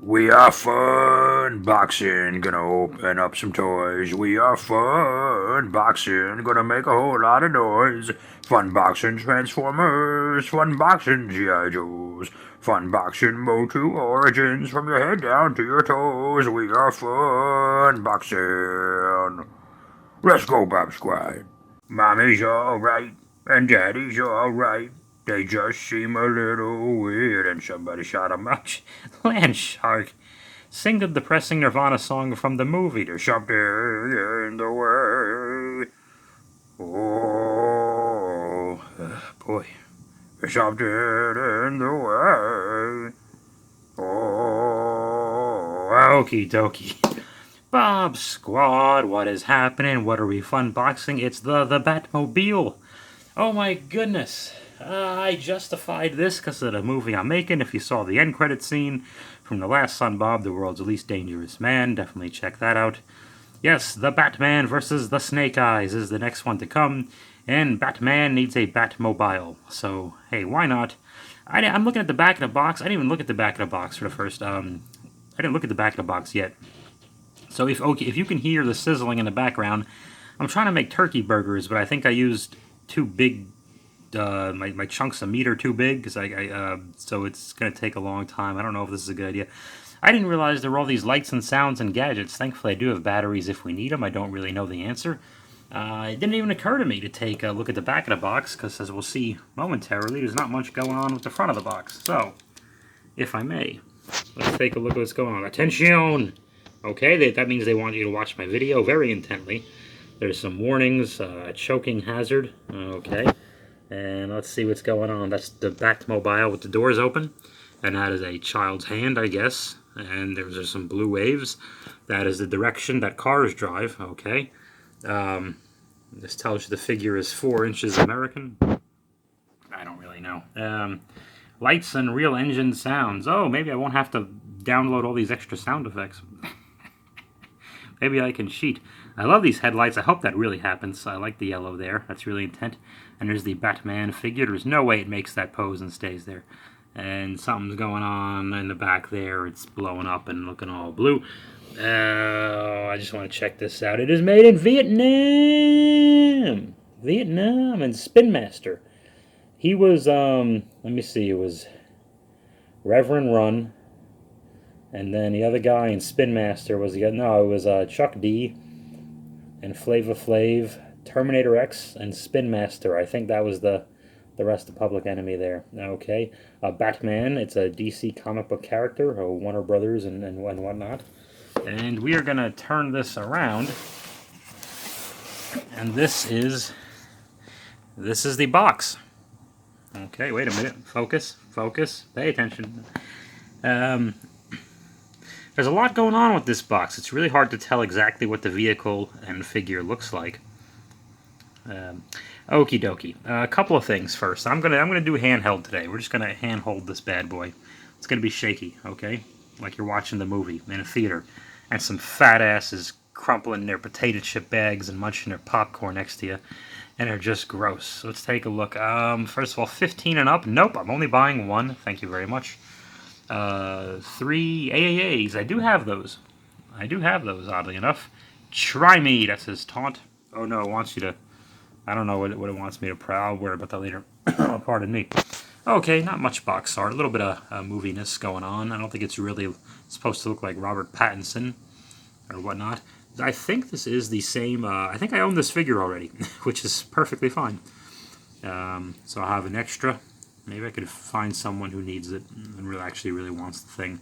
We are fun boxing, gonna open up some toys. We are fun boxing, gonna make a whole lot of noise. Fun boxing Transformers, fun boxing G.I. Joes, fun boxing Motu Origins from your head down to your toes. We are fun boxing. Let's go, Bob Squad. Mommy's alright, and Daddy's alright. They just seem a little weird, and somebody shot a mouse. Land shark. Sing the depressing Nirvana song from the movie. There's something in the way. Oh, boy. There's something in the way. Oh, okie dokie. Bob Squad, what is happening? What are we fun boxing? It's the Batmobile. Oh my goodness. I justified this because of the movie I'm making. If you saw the end credit scene from the last Son Bob, the world's least dangerous man, definitely check that out. Yes, the Batman versus the Snake Eyes is the next one to come, and Batman needs a Batmobile. So, hey, why not? I'm looking at the back of the box. I didn't even look at the back of the box for the first. I didn't look at the back of the box yet. So if you can hear the sizzling in the background, I'm trying to make turkey burgers, but I think I used too big. My chunks of meat are too big, so it's gonna take a long time. I don't know if this is a good idea. I didn't realize there were all these lights and sounds and gadgets. Thankfully, I do have batteries if we need them. I don't really know the answer. It didn't even occur to me to take a look at the back of the box, because as we'll see momentarily, there's not much going on with the front of the box. So, if I may, let's take a look at what's going on. Attention! Okay, that means they want you to watch my video very intently. There's some warnings, choking hazard, okay. And let's see what's going on. That's the Batmobile with the doors open. And that is a child's hand, I guess. And there's some blue waves. That is the direction that cars drive, okay. This tells you the figure is 4 inches American. I don't really know. Lights and real engine sounds. Oh, maybe I won't have to download all these extra sound effects. Maybe I can cheat. I love these headlights. I hope that really happens. I like the yellow there. That's really intent. And there's the Batman figure. There's no way it makes that pose and stays there. And something's going on in the back there. It's blowing up and looking all blue. I just want to check this out. It is made in Vietnam. Vietnam. And Spin Master. He was, let me see. It was Reverend Run. And then the other guy in Spin Master was it was Chuck D and Flava Flav, Terminator X, and Spin Master. I think that was the rest of Public Enemy there. Okay. Batman, it's a DC comic book character, Warner Brothers and whatnot. And we are going to turn this around. And this is the box. Okay, wait a minute. Focus. Pay attention. There's a lot going on with this box. It's really hard to tell exactly what the vehicle and figure looks like. Okie dokie. A couple of things first. I'm gonna do handheld today. We're just gonna handhold this bad boy. It's gonna be shaky, okay? Like you're watching the movie in a theater, and some fat asses crumpling their potato chip bags and munching their popcorn next to you, and they're just gross. So let's take a look. First of all, 15 and up. Nope, I'm only buying one. Thank you very much. 3 AAAs. I do have those, oddly enough. Try me, that's his taunt. Oh no, it wants you to... I don't know what it wants me to... I'll worry about that later. Pardon me. Okay, not much box art. A little bit of moviness going on. I don't think it's really supposed to look like Robert Pattinson or whatnot. I think this is the same... I think I own this figure already, which is perfectly fine. So I'll have an extra... Maybe I could find someone who needs it and really wants the thing,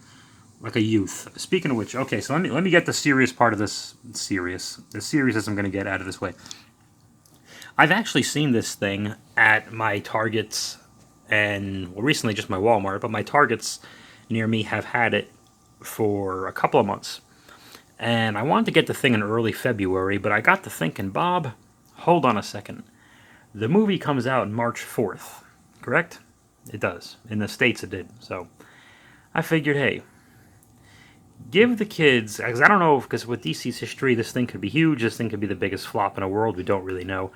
like a youth. Speaking of which, okay, so let me get the serious part of this. The seriousness I'm going to get out of this way. I've actually seen this thing at my Targets and recently just my Walmart, but my Targets near me have had it for a couple of months. And I wanted to get the thing in early February, but I got to thinking, Bob, hold on a second. The movie comes out March 4th, correct? It does. In the States it did. So I figured, hey, give the kids, because I don't know, because with DC's history, this thing could be huge, this thing could be the biggest flop in the world, we don't really know.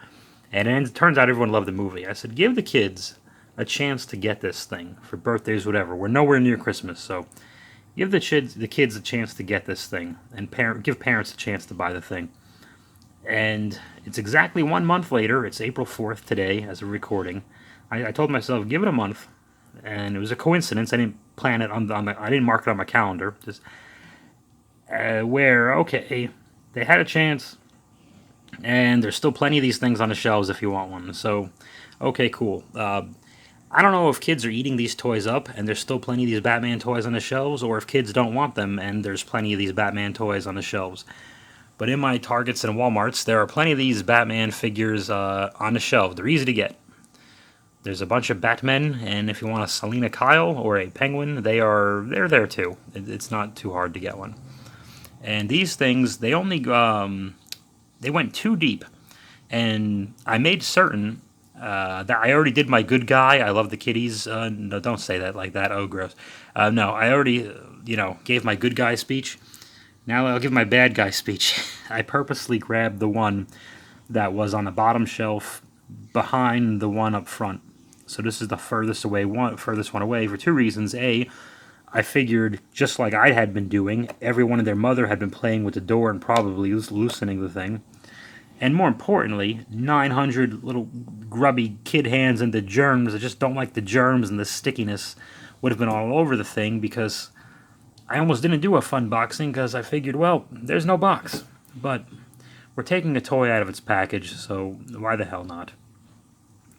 And it turns out everyone loved the movie. I said, give the kids a chance to get this thing for birthdays, whatever. We're nowhere near Christmas, so Give the kids a chance to get this thing, and give parents a chance to buy the thing. And it's exactly 1 month later. It's April 4th today, as we're recording. I told myself, give it a month, and it was a coincidence. I didn't plan it I didn't mark it on my calendar. Just where okay, they had a chance, and there's still plenty of these things on the shelves if you want one. So, okay, cool. I don't know if kids are eating these toys up, and there's still plenty of these Batman toys on the shelves, or if kids don't want them, and there's plenty of these Batman toys on the shelves. But in my Targets and Walmarts, there are plenty of these Batman figures on the shelf. They're easy to get. There's a bunch of Batmen, and if you want a Selina Kyle or a Penguin, they're there too. It's not too hard to get one. And these things, they went too deep, and I made certain that I already did my good guy. I love the kitties. No, don't say that like that. Oh, gross. No, I already, gave my good guy speech. Now I'll give my bad guy speech. I purposely grabbed the one that was on the bottom shelf behind the one up front. So this is the furthest one away for two reasons. A, I figured, just like I had been doing, everyone and their mother had been playing with the door and probably loosening the thing. And more importantly, 900 little grubby kid hands and the germs. I just don't like the germs, and the stickiness would have been all over the thing, because I almost didn't do a fun boxing because I figured, well, there's no box. But we're taking a toy out of its package, so why the hell not?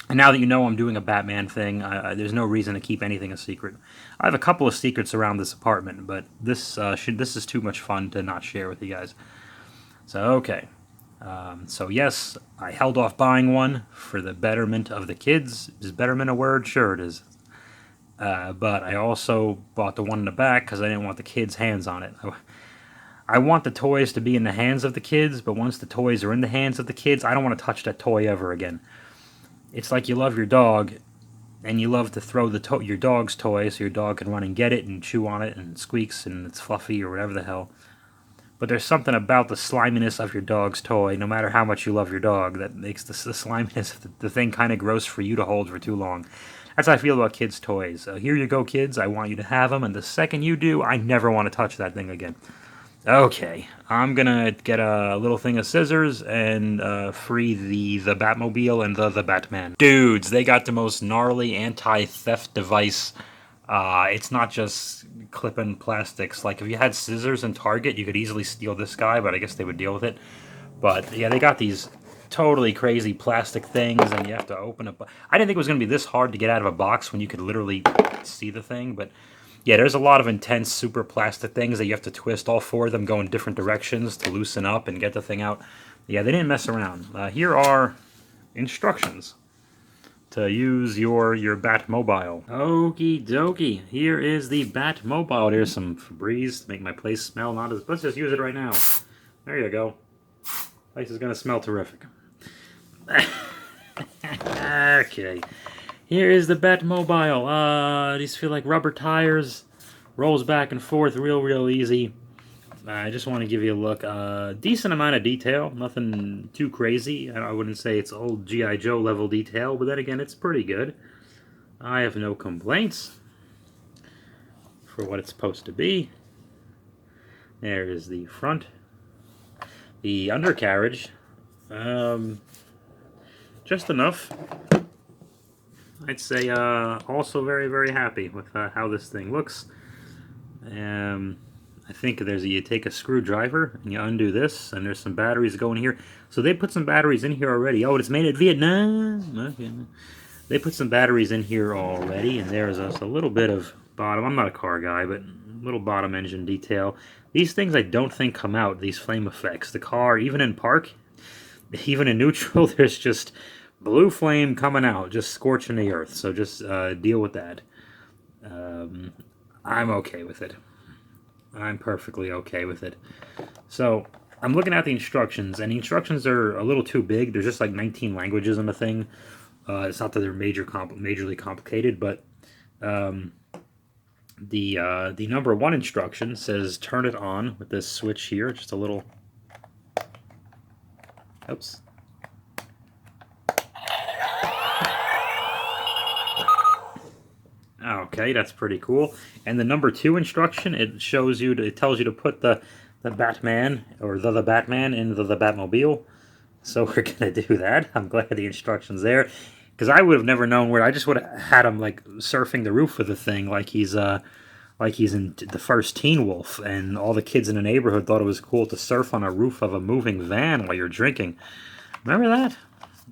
And now that you know I'm doing a Batman thing, there's no reason to keep anything a secret. I have a couple of secrets around this apartment, but this is too much fun to not share with you guys. So, okay. So yes, I held off buying one for the betterment of the kids. Is betterment a word? Sure it is. But I also bought the one in the back because I didn't want the kids' hands on it. I want the toys to be in the hands of the kids, but once the toys are in the hands of the kids, I don't want to touch that toy ever again. It's like you love your dog, and you love to throw your dog's toy so your dog can run and get it and chew on it and it squeaks and it's fluffy or whatever the hell. But there's something about the sliminess of your dog's toy, no matter how much you love your dog, that makes the sliminess of the thing kind of gross for you to hold for too long. That's how I feel about kids' toys. Here you go, kids. I want you to have them, and the second you do, I never want to touch that thing again. Okay, I'm gonna get a little thing of scissors and free the Batmobile and the Batman. Dudes, they got the most gnarly anti-theft device. It's not just clipping plastics. Like, if you had scissors in Target, you could easily steal this guy, but I guess they would deal with it. But yeah, they got these totally crazy plastic things, and you have to open it. I didn't think it was going to be this hard to get out of a box when you could literally see the thing, but yeah, there's a lot of intense super plastic things that you have to twist. All four of them go in different directions to loosen up and get the thing out. Yeah, they didn't mess around. Here are instructions to use your Batmobile. Okie dokie. Here is the Batmobile. There's some Febreze to make my place smell not as... Let's just use it right now. There you go. Place is going to smell terrific. Okay. Here is the Batmobile. These feel like rubber tires. Rolls back and forth real easy. I just want to give you a look. Decent amount of detail. Nothing too crazy. I wouldn't say it's old G.I. Joe level detail, but then again, it's pretty good. I have no complaints for what it's supposed to be. There is the front. The undercarriage. Just enough. I'd say also very happy with how this thing looks. I think you take a screwdriver and you undo this, and there's some batteries going here. So they put some batteries in here already. Oh, it's made in Vietnam. Okay. They put some batteries in here already, and there's a little bit of bottom. I'm not a car guy, but a little bottom engine detail. These things I don't think come out, these flame effects. The car, even in park, even in neutral, there's just blue flame coming out, just scorching the earth. So just deal with that. I'm okay with it. I'm perfectly okay with it. So I'm looking at the instructions, and the instructions are a little too big. There's just like 19 languages on the thing. It's not that they're majorly complicated, but the number 1 instruction says turn it on with this switch here. Just a little. Oops. Oh, Okay, that's pretty cool. And the number 2 instruction, it shows you, it tells you to put the Batman, or the Batman, in the Batmobile. So we're gonna do that. I'm glad the instruction's there, because I would have never known where. I just would have had him like surfing the roof of the thing, like he's in the first Teen Wolf, and all the kids in the neighborhood thought it was cool to surf on a roof of a moving van while you're drinking. Remember that?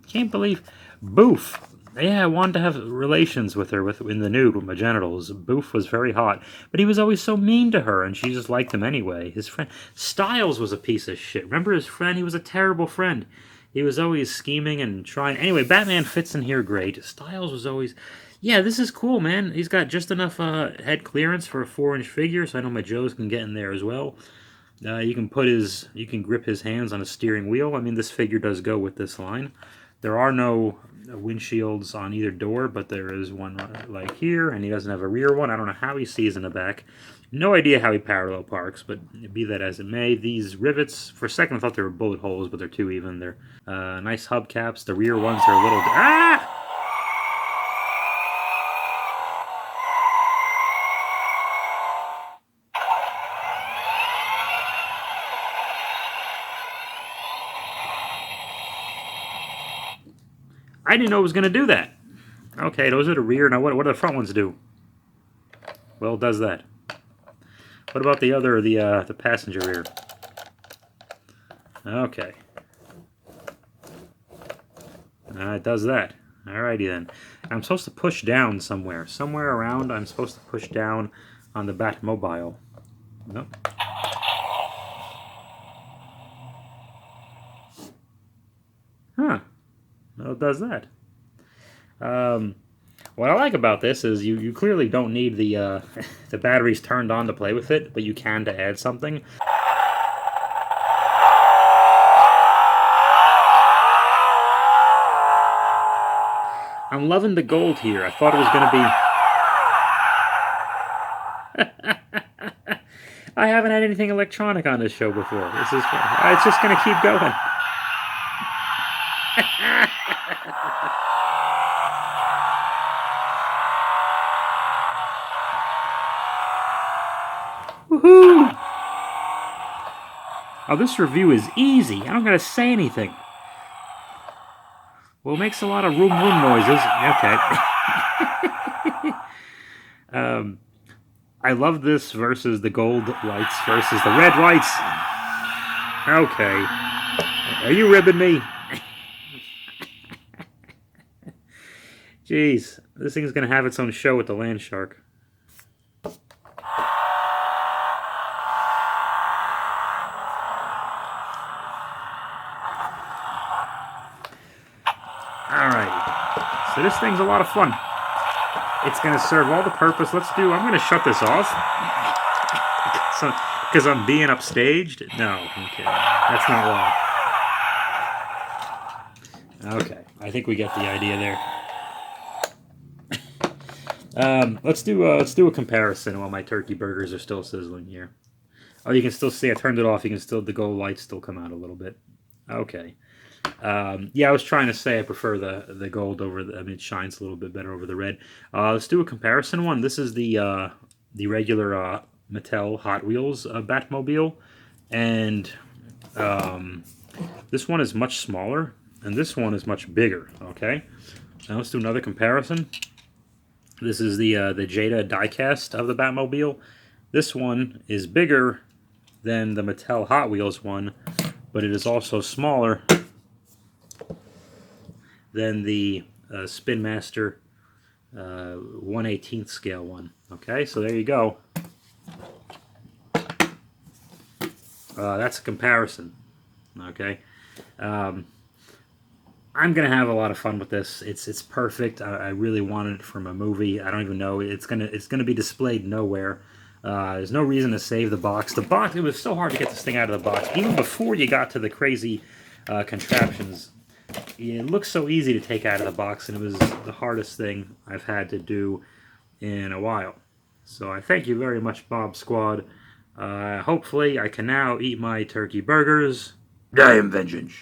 Can't believe Boof. Yeah, I wanted to have relations with her in the nude with my genitals. Boof was very hot, but he was always so mean to her, and she just liked him anyway. His friend Styles was a piece of shit. Remember his friend? He was a terrible friend. He was always scheming and trying. Anyway, Batman fits in here great. Styles was always... Yeah, this is cool, man. He's got just enough head clearance for a 4-inch figure, so I know my Joes can get in there as well. You can grip his hands on a steering wheel. I mean, this figure does go with this line. There are no windshields on either door, but there is one like here, and he doesn't have a rear one. I don't know how he sees in the back. No idea how he parallel parks, but be that as it may, these rivets, for a second I thought they were bullet holes, but they're too even. They're nice hubcaps. The rear ones are a little... Ah! I didn't know it was going to do that. Okay, those are the rear. Now, what do the front ones do? Well, it does that. What about the other, the passenger rear? Okay. It does that. Alrighty then. I'm supposed to push down somewhere. Somewhere around, I'm supposed to push down on the Batmobile. Nope. Huh. Well, it does that. What I like about this is you clearly don't need the the batteries turned on to play with it, but you can to add something. I'm loving the gold here. I thought it was going to be... I haven't had anything electronic on this show before. This is... It's just going to keep going. Woohoo! Oh, this review is easy. I don't gotta say anything. Well, it makes a lot of room noises. Okay. I love this versus the gold lights versus the red lights. Okay. Are you ribbing me? Jeez, this thing's gonna have its own show with the land shark. Alright, so this thing's a lot of fun. It's going to serve all the purpose. I'm going to shut this off. Because I'm being upstaged? No, okay. That's not wrong. Okay, I think we get the idea there. Let's do a comparison while my turkey burgers are still sizzling here. Oh, you can still see I turned it off. You can still, the gold lights still come out a little bit. Okay. Yeah, I was trying to say I prefer the gold over the... I mean, it shines a little bit better over the red. Let's do a comparison one. This is the regular Mattel Hot Wheels Batmobile, and this one is much smaller, and this one is much bigger. Okay, now let's do another comparison. This is the Jada diecast of the Batmobile. This one is bigger than the Mattel Hot Wheels one, but it is also smaller than the Spin Master 1/18 scale one. Okay, so there you go. That's a comparison. Okay, I'm gonna have a lot of fun with this. It's perfect. I really wanted it from a movie. I don't even know. It's gonna be displayed nowhere. There's no reason to save the box. The box, it was so hard to get this thing out of the box. Even before you got to the crazy contraptions, it looks so easy to take out of the box, and it was the hardest thing I've had to do in a while. So I thank you very much, Bob Squad. Hopefully I can now eat my turkey burgers. I am vengeance.